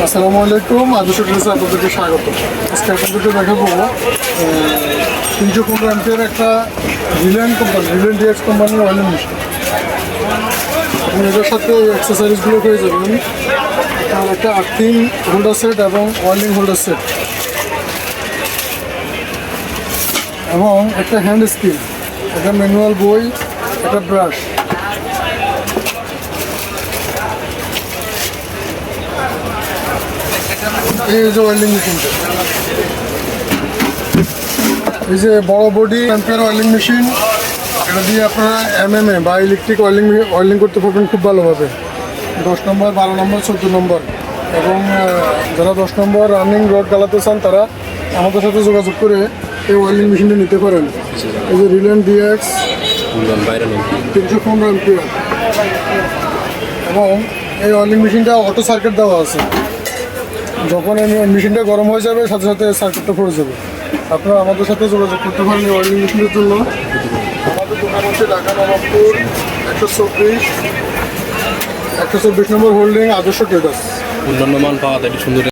আসসালামু আলাইকুম, আদর্শ ড্রেসে আপনাদেরকে স্বাগত। আজকে আপনাদেরকে দেখাবো 315 অ্যাম্পিয়ার একটা রিলায়েন্স ডিএক্স কোম্পানির অয়েলিং মেশিন। আপনি এটার সাথে অ্যাক্সেসরিজগুলো পেয়ে যাবেন, আর একটা আর্থিং হোল্ডার সেট এবং অয়েলিং হোল্ডার সেট এবং একটা হ্যান্ড স্কিল, একটা ম্যানুয়াল বই, একটা ব্রাশ। এই যে ওয়েল্ডিং মেশিনটা, এই যে বড় বডি অ্যাম্পিয়ার ওয়েল্ডিং মেশিন, এটা দিয়ে আপনারা এমএমএ বা ইলেকট্রিক ওয়েল্ডিং করতে পারবেন খুব ভালোভাবে। 10 নম্বর, 12 নম্বর, 14 নম্বর এবং যারা 10 নম্বর রানিং রড গালাতে চান তারা আমাদের সাথে যোগাযোগ করে এই ওয়েল্ডিং মেশিনটা নিতে পারেন। এই যে রিলায়েন্স ডিএক্স 315 অ্যাম্পিয়ার এবং এই ওয়েল্ডিং মেশিনটা অটো সার্কিট দেওয়া আছে। যখন এই মেশিনটা গরম হয়ে যাবে সাথে সাথে সার্কিটটা পড়ে যাবে। আপনারা আমাদের সাথে যোগাযোগ করতে পারেন এই ওয়েল্ডিং মেশিনের জন্য। আমাদের দোকান হচ্ছে ঢাকা নবাবপুর 124 নম্বর হোল্ডিং, আদর্শ ট্রেডার্স। অন্যান্য মান পাওয়া যায় সুন্দর।